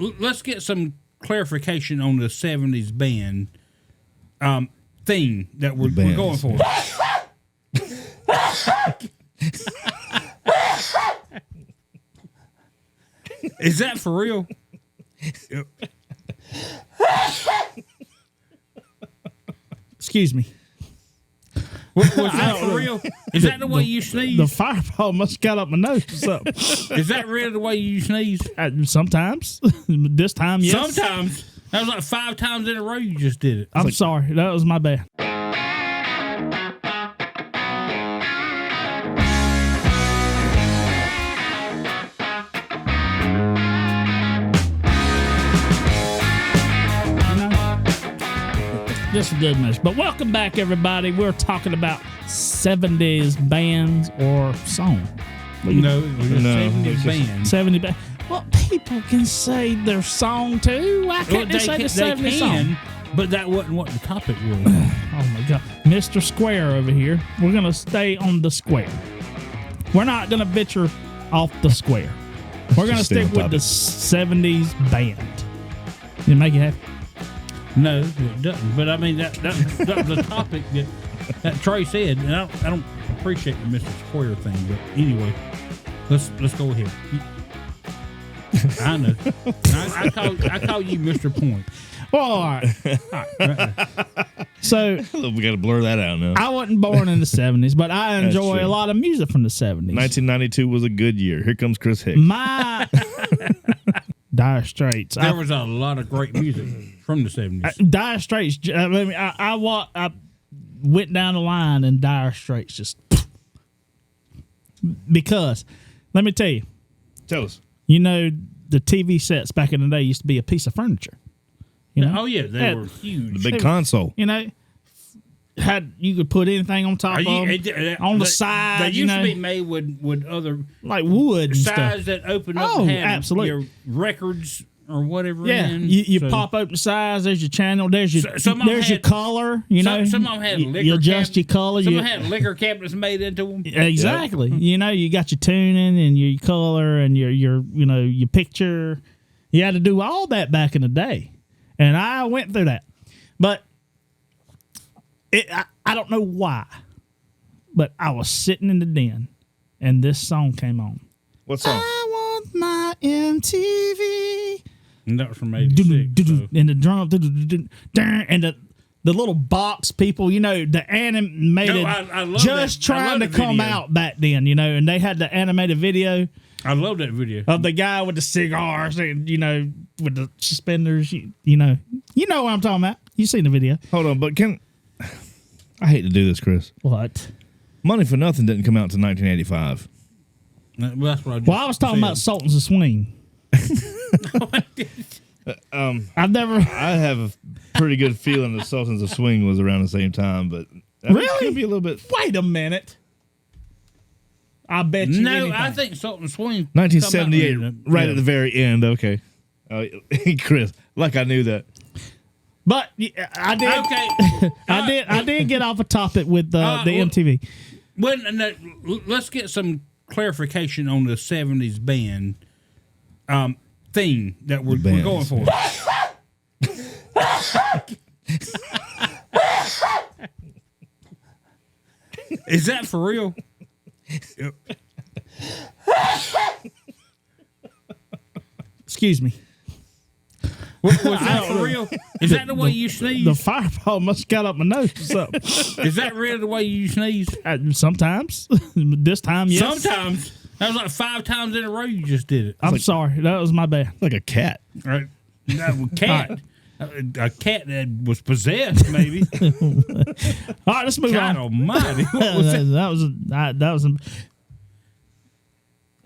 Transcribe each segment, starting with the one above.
let's get some clarification on the 70s band theme that we're going for. Is that for real? Excuse me. Was that for real? Is that the way you sneeze? The fireball must have got up my nose or something. Is that really the way you sneeze? Sometimes. This time, yes. Sometimes. That was like 5 times in a row you just did it. I'm sorry. That was my bad. Just a good message. But welcome back, everybody. We're talking about 70s bands or song. No, it was a 70s band. 70 band. Well, people can say their song too. Why can't they say the 70s song? But that wasn't what the topic was. Oh my God. Mr. Square over here. We're going to stay on the square. We're not going to venture off the square. We're going to stick with the 70s band. Did it make you happy? No, it doesn't. But I mean, that was the topic that Trey said, and I don't appreciate the Mr. Square thing. But anyway, let's go ahead. I know. I call you Mr. Point. Well, all right. So we got to blur that out now. I wasn't born in the 70s, but I enjoy a lot of music from the 70s. 1992 was a good year. Here comes Chris Hicks. My Dire Straits. There was a lot of great music from the 70s. Dire Straits. I mean, I went down the line and Dire Straits just because. Let me tell you. Tell us. You know, the TV sets back in the day used to be a piece of furniture. You know? Oh yeah, they were huge. The big console. You know, you could put anything on top of them, on the side. They used to be made with other like wood and sides stuff. that open up and have absolutely. Your records or whatever. Yeah, you pop open the sides. There's your channel. There's your your color. You know, some of them had liquor. You adjust your color. Some of them had liquor cabinets made into them. Exactly. Yep. You know, you got your tuning and your color and your picture. You had to do all that back in the day. And I went through that. But I don't know why, but I was sitting in the den, and this song came on. What song? I want my MTV. And that was from 86. And the drum, and the little box people, you know, the animated, just trying to come out back then, you know, and they had the animated video. I love that video of the guy with the cigars and, you know, with the suspenders. You know what I'm talking about. You seen the video? Hold on, but I hate to do this, Chris. What? Money for Nothing didn't come out until 1985. Well, that's what I was talking about Sultans of Swing. I have a pretty good feeling that Sultans of Swing was around the same time, but really could be a little bit. Wait a minute. I bet you. No, anything. I think Sultan Swing. 1978, right at the very end. Okay, Chris, like I knew that. But I did. Okay, I did get off a topic with the MTV. Well, let's get some clarification on the 70s band theme that we're going for. Is that for real? Excuse me. Was that for real? Is that the way you sneeze? The fireball must have got up my nose or something. Is that really the way you sneeze? Sometimes. This time, yes. Sometimes. That was like 5 times in a row you just did it. I'm sorry. That was my bad. Like a cat. Right. No, cat. Right. A cat that was possessed, maybe. All right, let's move on. God almighty. What was that? That was. All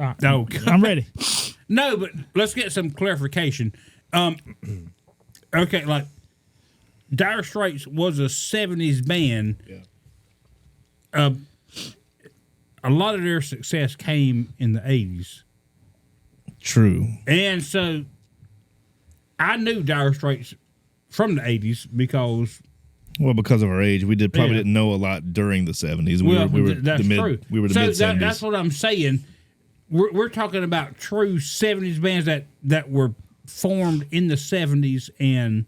right. No, I'm ready. No, but let's get some clarification. Okay, like Dire Straits was a 70s band. Yeah. A lot of their success came in the 80s. True. And so I knew Dire Straits from the 80s because... Well, because of our age, we probably didn't know a lot during the 70s. That's true. We were the mid-70s. That's what I'm saying. We're talking about true 70s bands that were formed in the 70s and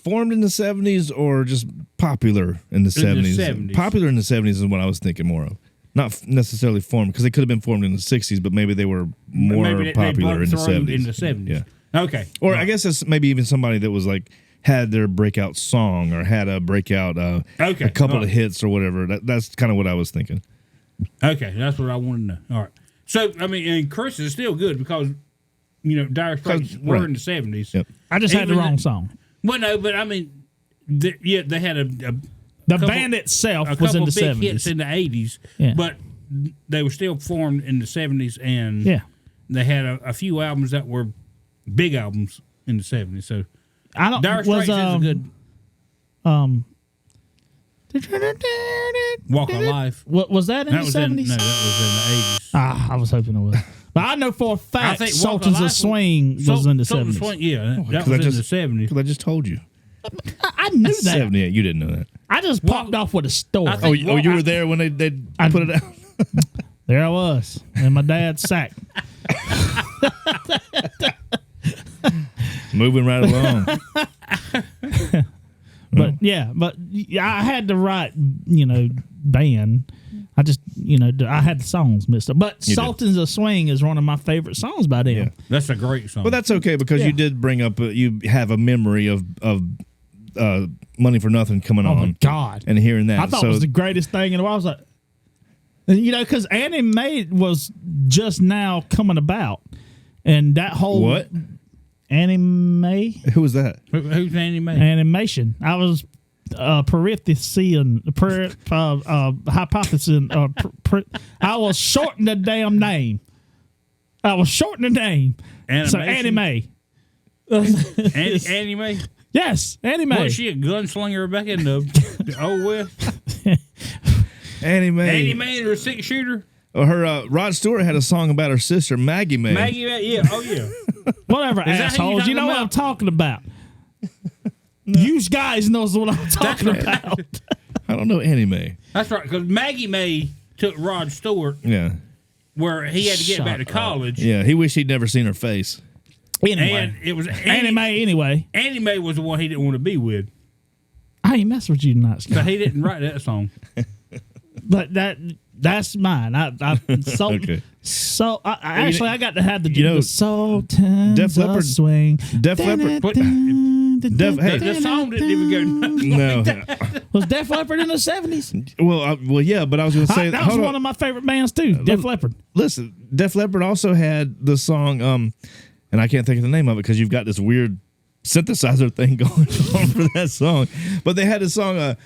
formed in the 70s or just popular in the 70s? 70s. Popular in the 70s is what I was thinking more of. Not necessarily formed, because they could have been formed in the 60s, but maybe they were more popular in the 70s. In the 70s. Yeah. Okay. Or I guess it's maybe even somebody that was like, had their breakout song or had a breakout, a couple of hits or whatever. That's kind of what I was thinking. Okay, that's what I wanted to know. All right. So, I mean, and Chris is still good because, Dire Straits were in the 70s. Yep. I just had the wrong song. Well, no, but I mean, they had the band itself was in the 70s. Big hits in the 80s, but they were still formed in the 70s, and they had a few albums that were big albums in the 70s. So, Dire Straits is a good Walk of Life. What was that in the 70s? No, that was in the 80s. I was hoping it was. But I know for a fact Sultans of Swing was in the 70s. Swing, that was in the 70s. Because I just told you. I knew that. 78. You didn't know that. I just popped off with a story. You were there when they put it out? There I was in my dad's sack. Moving right along. But I had the right, band. I just, I had the songs mixed up. But Sultans of Swing is one of my favorite songs by them. Yeah. That's a great song. Well, that's okay because you did bring up, you have a memory of Money for Nothing coming on. Oh, my God. And hearing that. I thought it was the greatest thing in the world. I was like, because Annie Mae was just now coming about. And that whole... What? Annie Mae? Who was that? Who's Annie Mae? Animation. I was hypothesis. I was shortening the damn name. Animation? So Annie Mae. Annie Mae? Yes, Annie Mae. Was she a gunslinger back in the old West? Annie Mae. Annie Mae and her 6-shooter? Her Rod Stewart had a song about her sister, Maggie Mae. Maggie Mae, yeah. Oh, yeah. Whatever, assholes. You know what I'm talking about. You guys knows what I'm talking about. I don't know Annie Mae. That's right, because Maggie Mae took Rod Stewart where he had to get back to college. Yeah, he wished he'd never seen her face. Anyway. And it was Annie Mae anyway. Annie Mae was the one he didn't want to be with. I ain't messing with you tonight, Scott. So he didn't write that song. But that's mine. I okay. So I got to have the Sultans Def Leppard, of Swing. Def Leppard. The song didn't even go no. Was Def Leppard in the 70s? Well, yeah, but I was going to say that was one of my favorite bands too. Def Leppard. Listen, Def Leppard also had the song, and I can't think of the name of it because you've got this weird synthesizer thing going on for that song. But they had a song,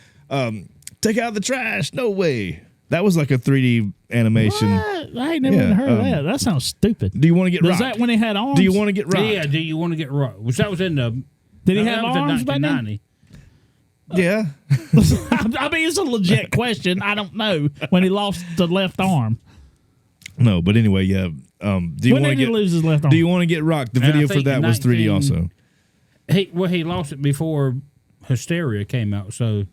"Take Out the Trash." No way. That was like a 3D animation. What? I ain't never even heard of that. That sounds stupid. Do you want to get rocked? Was that when he had arms? Do you want to get rocked? Yeah, do you want to get rocked? Which that was in the... Did he have arms back then? Yeah. I mean, it's a legit question. I don't know when he lost the left arm. No, but anyway, yeah. Do you want to lose his left arm? Do you want to get rocked? The video for that was 3D also. He lost it before Hysteria came out. So,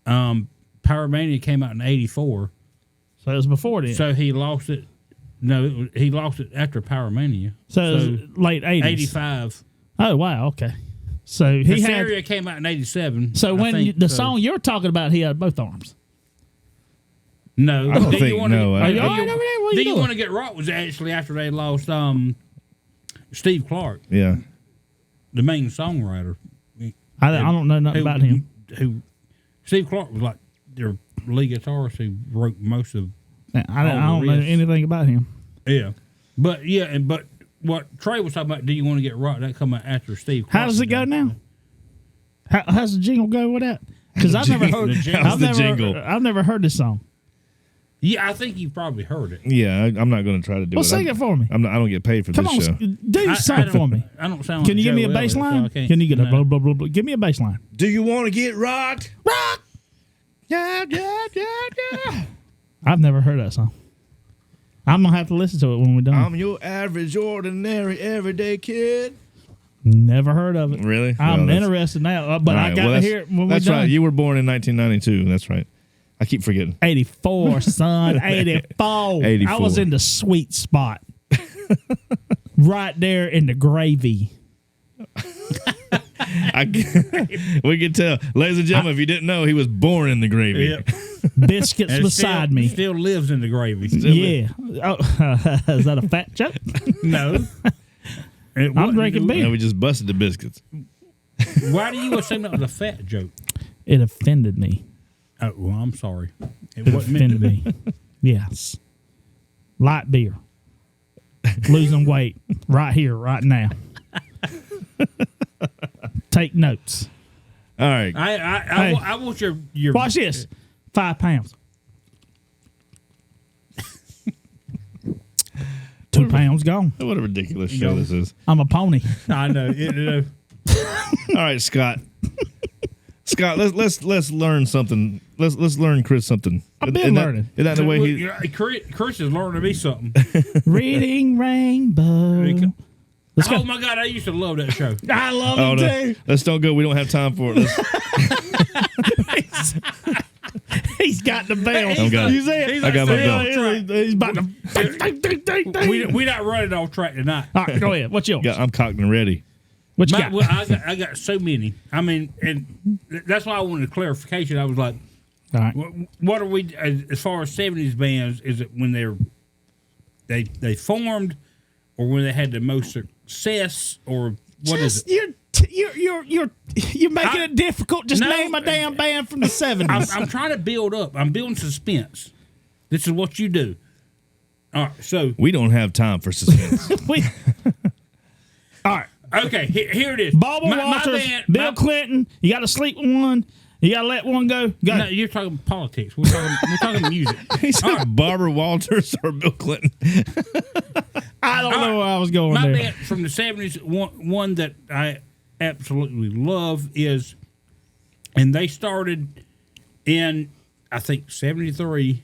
Pyromania came out in '84. So it was before then. So he lost it. No, he lost it after Pyromania. So it was late '80s. '85. Oh wow, okay. So Hysteria came out in '87. So when the song you're talking about, he had both arms. No, I don't think no. Do you want to get rocked? Was actually after they lost Steve Clark. Yeah, the main songwriter. I don't know nothing about him. Who Steve Clark was like their lead guitarist who wrote most of. I don't know anything about him. Yeah, but what Trey was talking about, do you want to get rocked? That come out after Steve Clark. How does it go now? How's the jingle go with that? Because I've never heard the jingle. I've never heard this song. Yeah, I think you've probably heard it. Yeah, I'm not going to try to do it. Well, sing it for me. I don't get paid for this show. Do something for me. I don't sound. Can you give me a bass line? Can you get a blah blah blah blah? Give me a bass line. Do you want to get rocked? Rock. Yeah. I've never heard that song. I'm gonna have to listen to it when we're done. I'm your average, ordinary, everyday kid. Never heard of it. Really? I'm interested now, but I got to hear it when we're done. That's right. You were born in 1992. That's right. I keep forgetting. 84, son. 84. 84. I was in the sweet spot. right there in the gravy. We can tell, ladies and gentlemen, if you didn't know, he was born in the gravy. Yep. Biscuits And beside me. Still lives in the gravy. Yeah. Oh, is that a fat joke? No. I'm drinking beer. No, we just busted the biscuits. Why do you assume that was a fat joke? It offended me. Oh, well, I'm sorry. It It wasn't meant offended to be. me. Yes. Light beer. Losing weight right here, right now. Take notes. All right. I want your Watch this. 5 pounds. 2 pounds gone. What a ridiculous show this is. I'm a pony. I know. All right, Scott. Scott, let's learn something. Let's learn Chris something. I've been learning. Isn't that the way he? Chris is learning me something. Reading Rainbow. Let's go. Oh my God, I used to love that show. I love Oh, it no. too. Let's don't go. We don't have time for it. He's got the bell. I'm got it. You see it? I got my bell. He's about to. We're not running off track tonight. All right, go ahead. What's yours? I'm cocked and ready. What you got? Well, I got so many. I mean, and that's why I wanted a clarification. I was like, All right. what are we as far as 70s bands? Is it when they formed, or when they had the most success, or what is it? You're making it difficult. Just No, name a damn band from the 70s. I'm trying to build up. I'm building suspense. This is what you do. All right, so We don't have time for suspense. all right, okay. Here it is. Barbara My Walters, band- Bill Clinton. You got to sleep with one. You got to let one go. Go. No, you're talking politics. We're talking music. He said Barbara Walters or Bill Clinton. I don't know where I was going My there. band from the 70s, one that I absolutely love is, and they started in, I think, 73,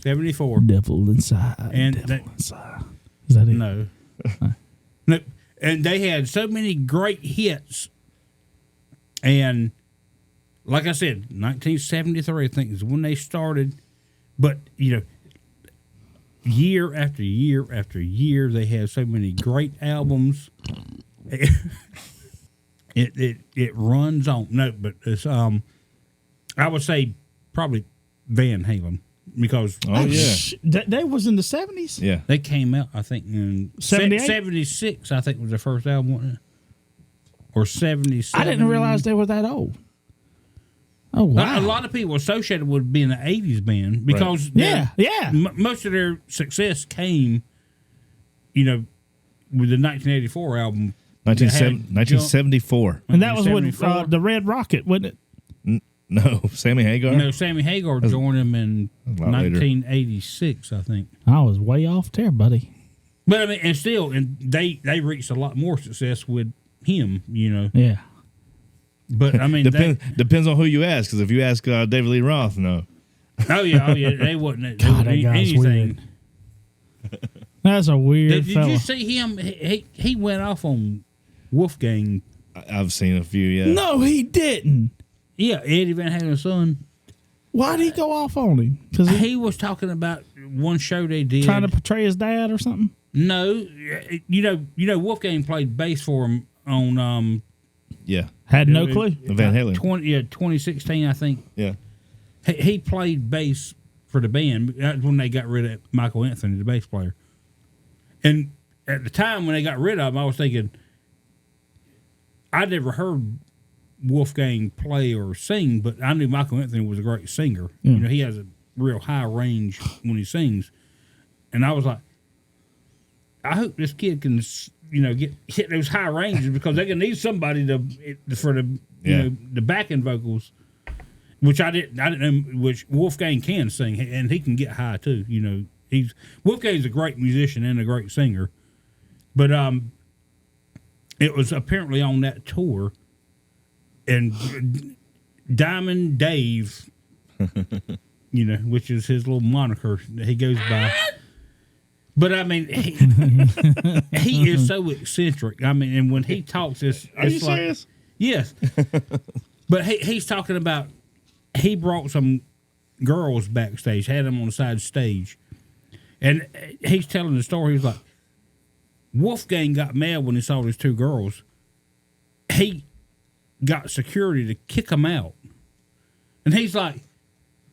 74. Devil inside. And Devil inside. Is that it? No. No. And they had so many great hits. And like I said, 1973, I think, is when they started. But, year after year after year, they had so many great albums. It runs on. No, but it's I would say probably Van Halen, because Oh yeah, That was in the 70s? yeah. they came out, I think, in 78? 76, I think was their first album, wasn't it? Or 77. I didn't realize they were that old. Oh, wow. A lot of people associated with being an 80s band because Yeah. most of their success came, with the 1984 album. 1974. And that was with 1974. the Red Rocket, wasn't it? No, Sammy Hagar. No, Sammy Hagar joined them in a lot later. 1986, I think. I was way off there, buddy. But I mean, and they reached a lot more success with him, Yeah. But I mean, Depends on who you ask. Because if you ask David Lee Roth, no. oh yeah, they wasn't God, that guy's anything. weird. That's a weird Did fella. you see him? He went off on Wolfgang. I've seen a few. Yeah. No, he didn't. Yeah, Eddie Van Halen's son. Why'd he go off on him? Because he He was talking about one show they did. trying to portray his dad or something? No, Wolfgang played bass for him on Yeah. Had no clue. Van Halen. 2016, I think. Yeah. He played bass for the band. That's when they got rid of Michael Anthony, the bass player. And at the time when they got rid of him, I was thinking, I'd never heard Wolfgang play or sing, but I knew Michael Anthony was a great singer. He has a real high range when he sings. And I was like, I hope this kid can, hit those high ranges, because they're gonna need somebody for the the backing vocals, which I didn't know, which Wolfgang can sing, and he can get high too. Wolfgang's a great musician and a great singer, but it was apparently on that tour, and Diamond Dave, which is his little moniker that he goes by. But I mean, he is so eccentric. I mean, and when he talks, it's Are you like, serious? Yes. But he's talking about, he brought some girls backstage, had them on the side stage, and he's telling the story. He was like, Wolfgang got mad when he saw these two girls. He got security to kick them out. And he's like,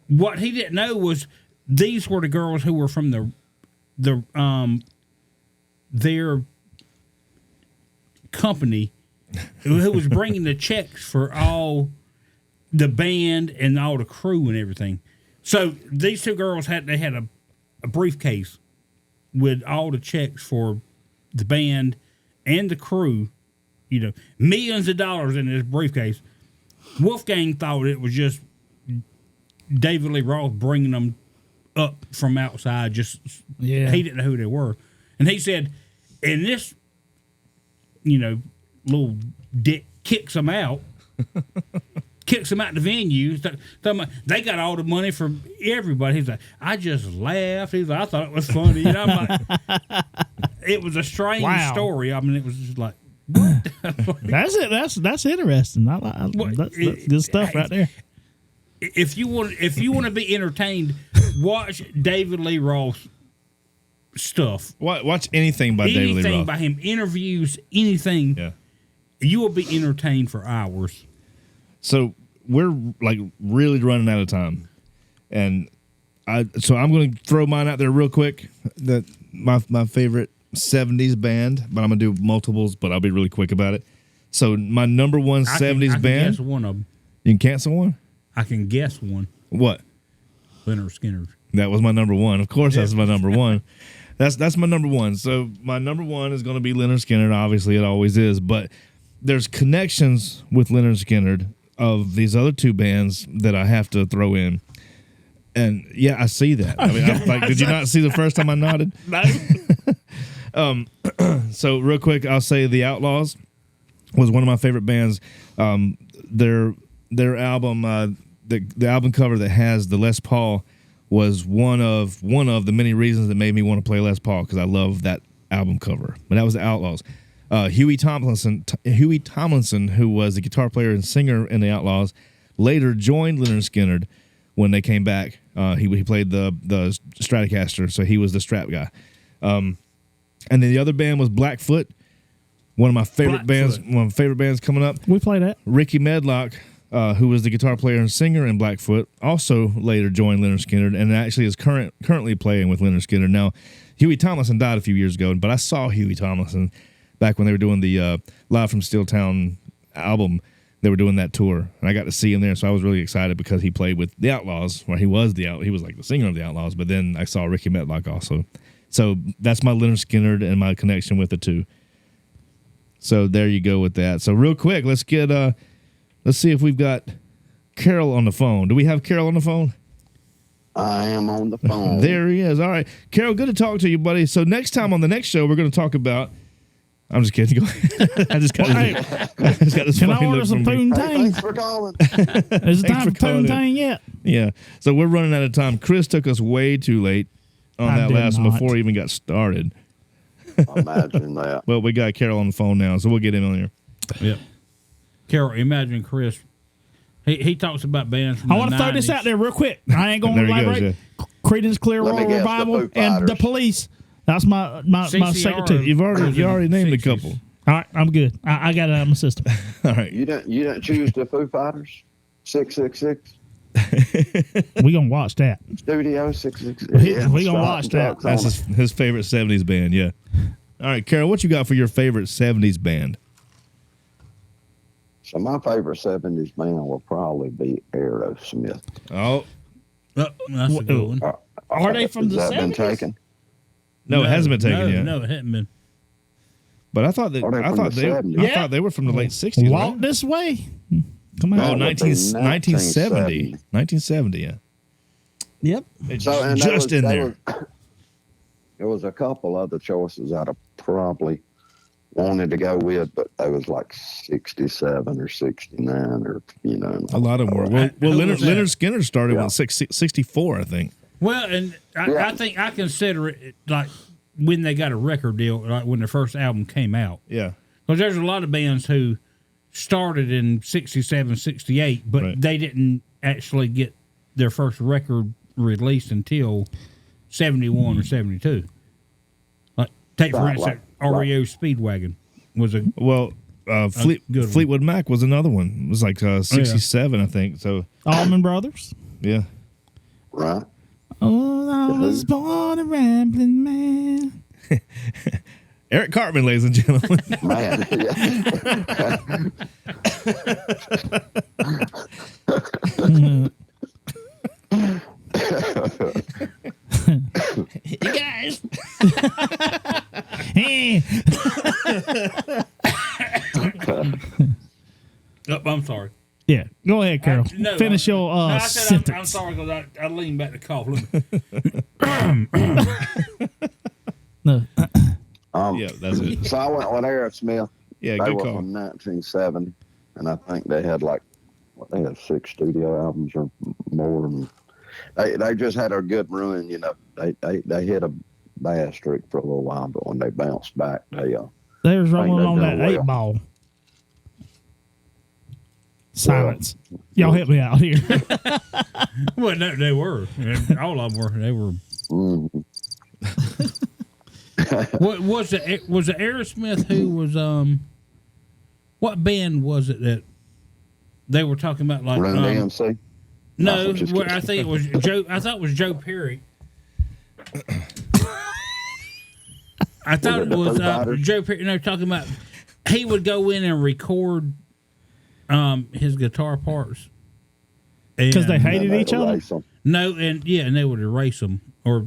what he didn't know was these were the girls who were from their company who was bringing the checks for all the band and all the crew and everything. So these two girls had a briefcase with all the checks for the band and the crew, millions of dollars in this briefcase. Wolfgang thought it was just David Lee Roth bringing them up from outside. He didn't know who they were. And he said, and this, little dick kicks them out. Kicks them out the venue. They got all the money from everybody. He's like, I just laughed. He's like, I thought it was funny. I'm like, it was a strange story. I mean, it was just like, what? That's it. That's interesting. That's good stuff right there. If you want to be entertained, watch David Lee Roth stuff. Watch anything by David Lee Roth. Anything by him, interviews, anything. Yeah. You will be entertained for hours. So we're like really running out of time, and so I'm going to throw mine out there real quick. That my favorite 70s band, but I'm going to do multiples, but I'll be really quick about it. So my number one 70s band. I can guess one of them. You can cancel one? I can guess one. What? Leonard Skinner. That was my number one. Of course, that's my number one. That's my number one. So my number one is going to be Leonard Skinner. Obviously, it always is. But there's connections with Leonard Skinner of these other two bands that I have to throw in. And yeah, I see that. I mean, did you not see the first time I nodded? No. So real quick, I'll say the Outlaws was one of my favorite bands. Their album, the album cover that has the Les Paul was one of the many reasons that made me want to play Les Paul, because I love that album cover. But that was the Outlaws. Huey Tomlinson, who was the guitar player and singer in the Outlaws, later joined Leonard Skinner when they came back. He played the Stratocaster, so he was the Strat guy. And then the other band was Blackfoot, one of my favorite bands. One of my favorite bands coming up. We play that. Ricky Medlock, who was the guitar player and singer in Blackfoot, also later joined Leonard Skinner, and actually is currently playing with Leonard Skinner. Now, Huey Tomlinson died a few years ago, but I saw Huey Tomlinson back when they were doing the Live from Steeltown album. They were doing that tour, and I got to see him there, so I was really excited because he played with the Outlaws, where he was like the singer of the Outlaws, but then I saw Ricky Medlock also. So that's my Leonard Skinner and my connection with the two. So there you go with that. So real quick, let's see if we've got Carol on the phone. Do we have Carol on the phone? I am on the phone. There he is. All right. Carol, good to talk to you, buddy. So next time on the next show, we're going to talk about... I'm just kidding. Go ahead. I just got this Can I funny order look some from me. poontang? Thanks for calling. Is it time for calling in. poontang yet? Yeah. So we're running out of time. Chris took us way too late on I that did last one not. before we even got started. Imagine that. Well, we got Carol on the phone now, so we'll get him on here. Yep. Carol, imagine Chris. He talks about bands from I want to throw this out there real quick. I ain't going to There he goes, elaborate. Creedence Clearwater Let me guess, the Revival Foo and the Fighters. Police. That's my CCR. second two. You already named a 60s. couple. All right, I'm good. I got it out of my system. All right. You didn't choose the Foo Fighters? 666? We gonna watch that. Studio 666. We gonna watch that. That's his favorite 70s band, yeah. All right, Carol, what you got for your favorite 70s band? So my favorite 70s band will probably be Aerosmith. Oh, That's a good one. Are they from Has the that been 70s? taken? no, it hasn't been taken yet. No, it hadn't been. But I thought Are they from the 70s? I thought they were from the late 60s. Walk right? this way. Come on. Oh, That would be 1970. 1970, yeah. Yep. It's So, and just in there. There was a couple other choices I'd have probably wanted to go with, but they was like 67 or 69 or, A lot of them were. Well, Who was that? Leonard Skinner started Yeah. with 64, I think. Well, and I think I consider it like when they got a record deal, like when their first album came out. Yeah. Because there's a lot of bands who started in 67, 68, but Right. they didn't actually get their first record released until 71 or 72. Like, take for Right, instance, REO Speedwagon was a Well, good one. Fleetwood Mac was another one. It was like 67, I think. So Allman Brothers. yeah. Right. Oh, I was born a rambling man. Eric Cartman, ladies and gentlemen. Man. You guys. Hey. Oh, I'm sorry. Yeah, go ahead, Carol. No, Finish your I said sentence. I'm sorry because I leaned back to cough. No. Yeah, that's it. So I went with Aerosmith. Yeah, They good were call. from 1970, and I think they had they had 6 studio albums or more. And they just had a good run, you know. They hit a bad streak for a little while, but when they bounced back, They was they rolling on that done well. 8-ball. Silence. Y'all help me out here. Well, no, they were. All of them were. They were. mm, What was it? Was it Aerosmith who was What band was it that they were talking about? Like Run DMC. no, just where kidding. I think it was Joe. I thought it was Joe Perry. I thought it Was it the was Foo Fighters? Joe Perry. No, talking about he would go in and record his guitar parts Because they And- hated And each they'd other. erase 'em. No, and they would erase them. Or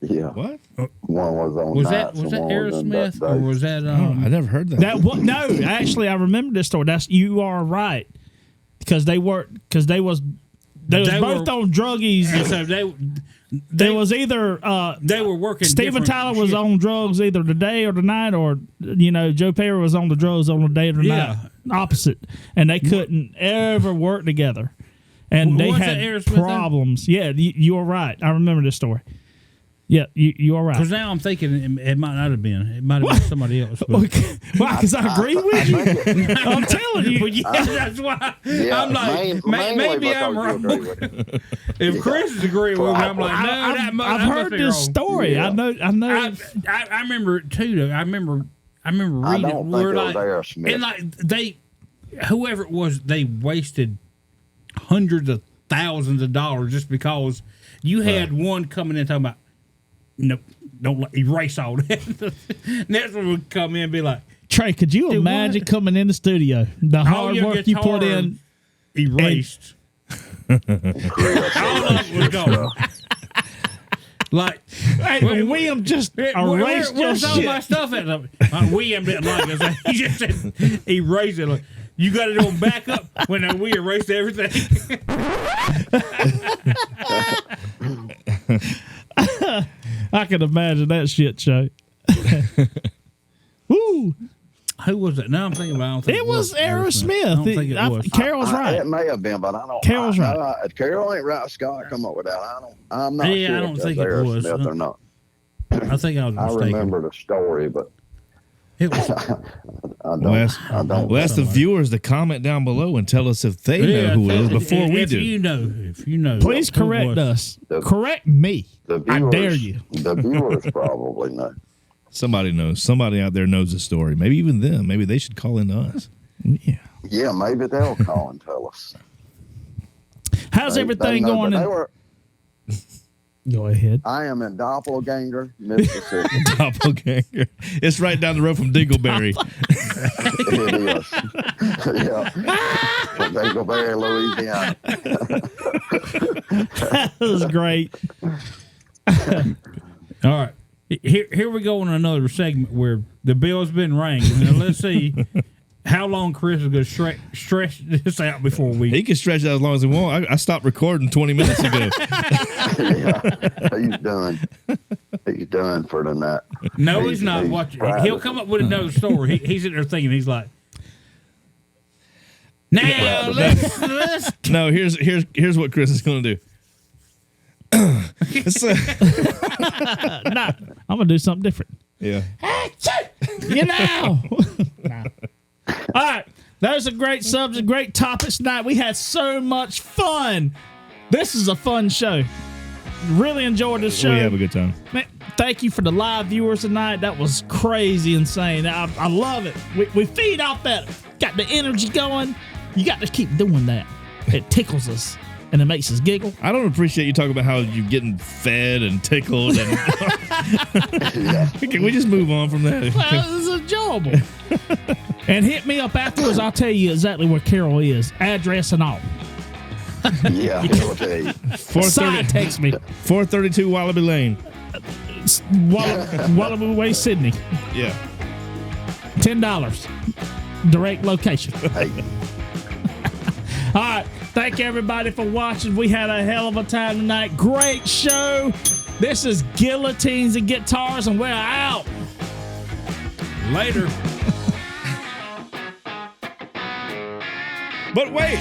Yeah. What? One was on was nights that and one on Aerosmith or days. was that Oh, I never heard that. That what? No, actually, I remember this story. You are right, because they was They both were- on druggies. And so There was either they were working. Steven different Tyler was shifts. on drugs either the day or the night, or Joe Perry was on the drugs on the day or the Yeah. night, opposite, and they couldn't ever work together, and they Was had that Aerosmith then? problems. Yeah, you are right. I remember this story. Yeah, you are right. Because now I'm thinking it might not have been. It might have been somebody else. But, Why? Because I agree with you. I'm telling you. but yeah, that's why Yeah, I'm like, mainly maybe because I'm you wrong. agree with it. If Chris is agreeing with me, I'm like, no, I've that heard must be this wrong. story. Yeah. I know. I remember it too. Though I remember I reading it. don't think Where it was like, Aerosmith. and like whoever it was, they wasted hundreds of thousands of dollars just because you had one coming in talking about, nope, don't erase all that. Next one would come in and be like, Trey, could you Dude, imagine what? coming in the studio, the hard your work you put guitar in? erased. All of it was gone. Like, Hey, William just erased your where's all my shit. stuff at? William didn't like it. So he just said erase it. Like, you got it on backup when we erased everything. I can imagine that shit show. Woo! Who was it? Now I'm thinking about it. I don't think It was I Aerosmith. don't think it was. Carol's It right. may have been, but I don't. Carol's Carol ain't right. Scott, come up with that. I'm not Yeah, sure. I don't if think that's it was. Aerosmith or not. I think I was I mistaken. remember the story, but It was. I don't. I don't. Well, ask the viewers to comment down below and tell us if they know who it is before we if do. If you know, Please who it correct was. us. The- Correct me. The I viewers, dare you. The viewers probably know. Somebody knows. Somebody out there knows the story. Maybe even them. Maybe they should call in to us. Yeah. Yeah, maybe they'll call and tell us. How's They everything know, going? but they were, Go ahead. I am in Doppelganger, Mississippi. Doppelganger. It's right down the road from Dingleberry. It is. Yeah. From Dingleberry, Louisiana. That was great. All right. Here we go on another segment where the bell's been rang. Now let's see how long Chris is going to stretch this out before we. He can stretch it out as long as he wants. I stopped recording 20 minutes ago. Yeah. He's done. He's done for the night. No, he's not he's watching. private. He'll come up with another story. He's sitting there thinking. He's like, now let's No, here's what Chris is going to do. Nah, I'm gonna do something different. Yeah. You know. Nah. All right. That was a great subject, great topics tonight. We had so much fun. This is a fun show. really enjoyed this show. We have a good time. Man, thank you for the live viewers tonight. That was crazy insane. I love it. We feed off that. Got the energy going. You got to keep doing that. It tickles us and it makes us giggle. I don't appreciate you talking about how you're getting fed and tickled. And Can we just move on from that? Well, it's enjoyable. And hit me up afterwards. I'll tell you exactly where Carol is, address and all. Yeah, he'll tell you. Side text me. 432 Wallaby Lane. Wallaby Way, Sydney. Yeah. $10. Direct location. Hey. All right. Thank everybody for watching. We had a hell of a time tonight. Great show. This is Guillotines and Guitars, and we're out. Later. But wait.